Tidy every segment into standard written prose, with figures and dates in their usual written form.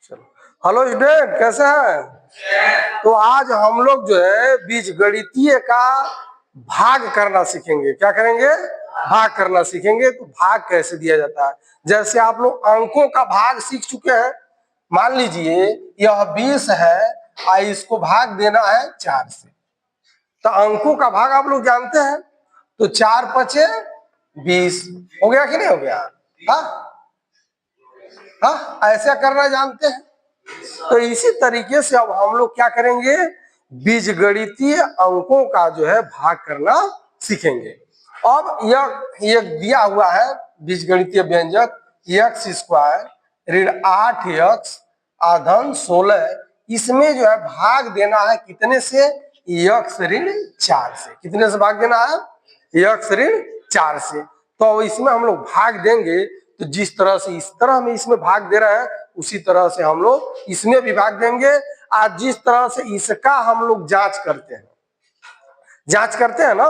चलो, hello student, कैसे हैं? तो आज हम लोग जो है बीजगणितीय का भाग करना सीखेंगे। क्या करेंगे? भाग करना सीखेंगे। तो भाग कैसे दिया जाता है, जैसे आप लोग अंकों का भाग सीख चुके हैं। मान लीजिए यह 20 है और इसको भाग देना है 4 से। तो अंकों का भाग आप लोग जानते हैं। तो 4 पचे 20 हो गया कि नहीं हो गया? हाँ हाँ, ऐसा करना जानते हैं। तो इसी तरीके से अब हम लोग क्या करेंगे, बीजगणितीय अंकों का जो है भाग करना सीखेंगे। अब यह दिया हुआ है बीजगणितीय व्यंजक एक्स स्क्वायर ऋण 8x आधन 16। इसमें जो है भाग देना है कितने से? x ऋण 4 से। कितने से भाग देना है? x ऋण 4 से। तो इसमें हम लोग भाग देंगे तो जिस तरह से इस तरह में इसमें भाग दे रहे हैं उसी तरह से हम लोग इसमें भी भाग देंगे। आज जिस तरह से इसका हम लोग जांच करते हैं ना,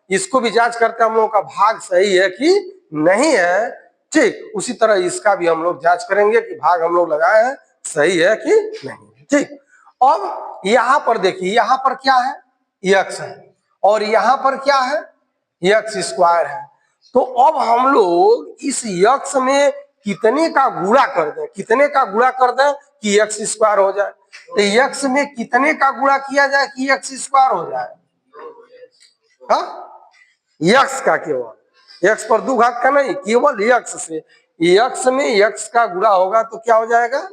इसको भी जांच करते हैं हम लोग का भाग सही है कि नहीं है। ठीक उसी तरह इसका भी हम लोग जांच करेंगे कि भाग हम लोग लगाए हैं सही है कि नहीं। ठीक, अब यहां पर देखिए, यहां पर क्या है? x है और यहां पर क्या है? x स्क्वायर है। तो अब हम लोग इस x में कितने का गुणा कर दें, कितने का गुणा कर दें कि x स्क्वायर हो जाए। तो x में कितने का गुणा किया जाए कि x स्क्वायर हो जाए? हाँ, x का, केवल x पर 2 घात का नहीं, केवल x से। x में x का गुणा होगा तो क्या हो जाएगा?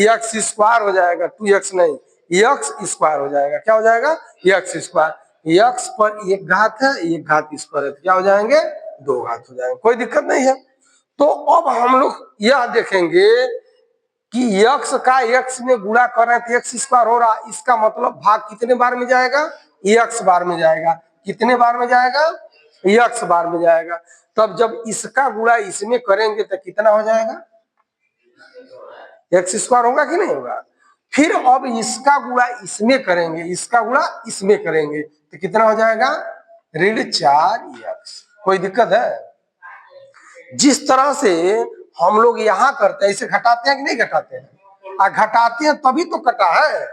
x स्क्वायर हो जाएगा। 2x नहीं, x स्क्वायर हो जाएगा। क्या हो जाएगा? x square. x पर 1 घात है, 1 घात इस पर है तो क्या हो जाएंगे? 2 घात हो जाएंगे। कोई दिक्कत नहीं है। तो अब हम लोग यह देखेंगे कि x का x में गुणा कर रहे हैं तो x स्क्वायर हो रहा है। इसका मतलब भाग कितने बार में जाएगा? x बार में जाएगा। कितने बार में जाएगा? x बार में जाएगा। तब जब इसका गुणा इसमें करेंगे तो कितना हो जाएगा? x स्क्वायर होगा कि नहीं होगा? फिर अब इसका गुणा इसमें करेंगे, इसका गुणा इसमें करेंगे तो कितना हो जाएगा? ऋण 4x। कोई दिक्कत है? जिस तरह से हम लोग यहाँ करते हैं, इसे घटाते हैं कि नहीं घटाते हैं? घटाते हैं तभी तो कटा है।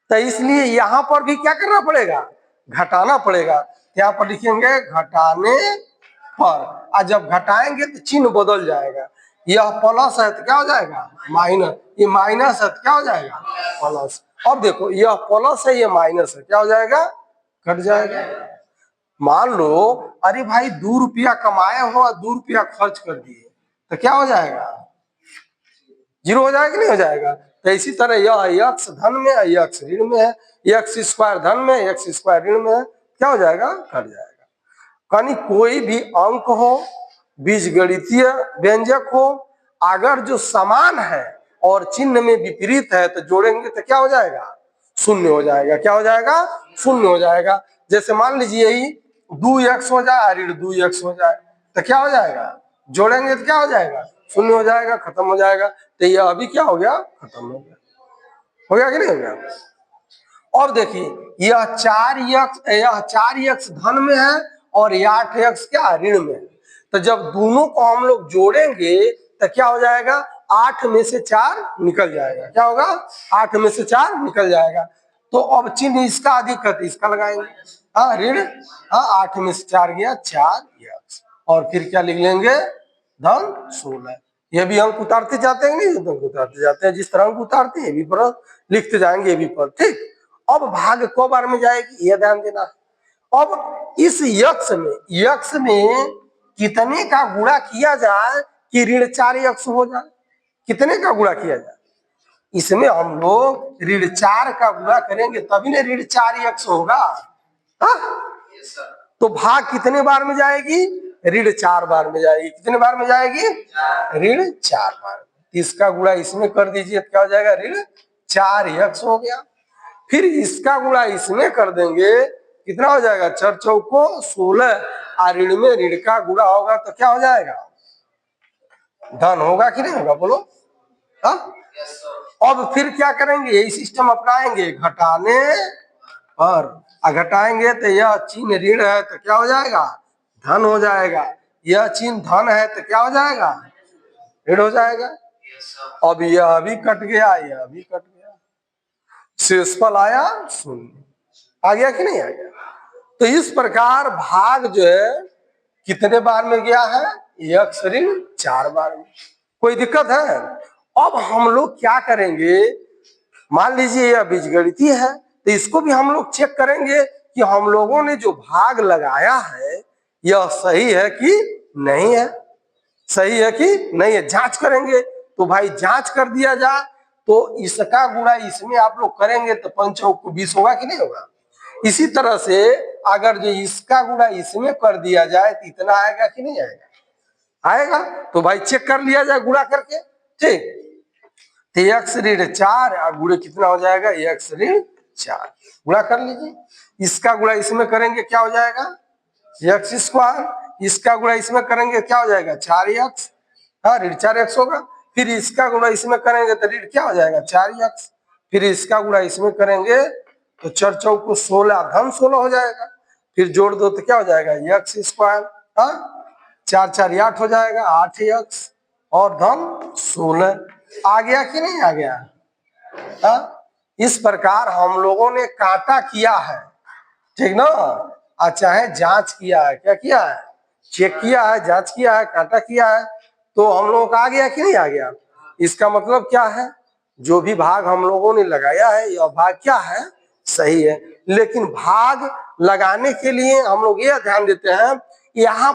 तो इसलिए यहाँ पर भी क्या करना पड़ेगा? घटाना पड़ेगा। यहाँ पर लिखेंगे घटाने पर, और जब घटाएंगे तो चिन्ह बदल जाएगा। यह प्लस है तो क्या हो जाएगा? माइनस। ये माइनस है तो क्या हो जाएगा? प्लस। अब देखो, यह प्लस है, ये माइनस है, क्या हो जाएगा? कट जाएगा। मान लो अरे भाई 2 रुपया कमाए हो और 2 रुपया खर्च कर दिए तो क्या हो जाएगा? 0 हो जाएगा कि नहीं हो जाएगा? तो इसी तरह यह x धन में है, x ऋण में है, x स्क्वायर धन में, x स्क्वायर ऋण में है, क्या हो जाएगा? कट जाएगा। यानी कोई भी अंक हो, बीजगणितीय व्यंजक हो, अगर जो समान है और चिन्ह में विपरीत है तो जोड़ेंगे तो क्या हो जाएगा? शून्य हो जाएगा। क्या हो जाएगा? शून्य हो जाएगा। जैसे मान लीजिए यही 2x हो जाए, ऋण 2x हो जाए तो क्या हो जाएगा? जोड़ेंगे तो क्या हो जाएगा? शून्य हो जाएगा, खत्म हो जाएगा। तो यह अभी क्या हो गया? खत्म हो गया। हो गया कि नहीं हो गया? अब देखिए यह 4x धन में है और 8x क्या ऋण में है। तो जब दोनों को हम लोग जोड़ेंगे तो क्या हो जाएगा? 8 में से 4 निकल जाएगा। क्या होगा? 8 में से 4 निकल जाएगा। तो अब चिन्ह इसका अधिक है तो इसका लगाएंगे। हाँ, ऋण, हाँ, 8 में से 4 गया 4x, और फिर क्या लिख लेंगे? धन 16। ये भी अंक उतारते जाते हैं, नहीं अंक उतारते जाते हैं। जिस तरह अंक उतारते हैं ये भी पर लिखते जाएंगे, ये भी पर। ठीक, अब भाग को बार में जाएगी ये ध्यान देना। अब इस यक्ष में कितने का गुणा किया जाए कि ऋण 4x हो जाए? कितने का गुणा किया जाए? इसमें हम लोग ऋण 4 का गुणा करेंगे तभी ना ऋण 4x होगा। हाँ? तो भाग कितने बार में जाएगी? ऋण 4 बार में जाएगी। कितने बार में जाएगी? ऋण 4 बार। इसका गुणा इसमें कर दीजिए तो क्या हो जाएगा? ऋण 4x हो गया। फिर इसका गुणा इसमें कर देंगे, कितना हो जाएगा? 4 चौको 16, और ऋण में ऋण का गुणा होगा तो क्या हो जाएगा? धन होगा कि नहीं होगा? बोलो। हाँ? अब फिर क्या करेंगे? यही सिस्टम अपनाएंगे, घटाने पर। घटाएंगे तो यह चिन्ह ऋण है तो क्या हो जाएगा? धन हो जाएगा। यह चिन्ह धन है तो क्या हो जाएगा? ऋण हो जाएगा। अब यह भी कट गया, यह भी कट गया, शेषफल आया शून्य। आ गया कि नहीं आ गया? तो इस प्रकार भाग जो है कितने बार में गया है? x ऋण 4 बार में। कोई दिक्कत है? अब हम लोग क्या करेंगे, मान लीजिए यह बीजगणितीय है तो इसको भी हम लोग चेक करेंगे कि हम लोगों ने जो भाग लगाया है यह सही है कि नहीं है, सही है कि नहीं है, जांच करेंगे। तो भाई जांच कर दिया जाए तो इसका गुणा इसमें आप लोग करेंगे तो 5 चौक 20 होगा कि नहीं होगा। इसी तरह से अगर जो इसका गुणा इसमें कर दिया जाए तो इतना आएगा कि नहीं आएगा? आएगा। तो भाई चेक कर लिया जाए गुणा करके, ठीक। तो x ऋण 4 और गुणे कितना हो जाएगा? x ऋण 4 गुणा कर लीजिए। इसका गुणा इसमें करेंगे क्या हो जाएगा? x square. इसका गुणा इसमें करेंगे क्या हो जाएगा? 4x, हाँ ऋण 4x होगा। फिर इसका गुणा इसमें करेंगे तो ऋण क्या हो जाएगा? 4x। फिर इसका गुणा इसमें करेंगे तो 4 चौक 16 धन 16 हो जाएगा। फिर जोड़ दो तो क्या हो जाएगा? x स्क्वायर, हाँ 4 4 8 हो जाएगा, 8x और धन 16। आ गया कि नहीं आ गया? हाँ? इस प्रकार हम लोगों ने काटा किया है, ठीक ना। चाहे जांच किया है, क्या किया है? चेक किया है, जांच किया है, काटा किया है, तो हम लोगों का आ गया कि नहीं आ गया? इसका मतलब क्या है? जो भी भाग हम लोगों ने लगाया है यह भाग क्या है? सही है। लेकिन भाग लगाने के लिए हम लोग यह ध्यान देते हैं यहाँ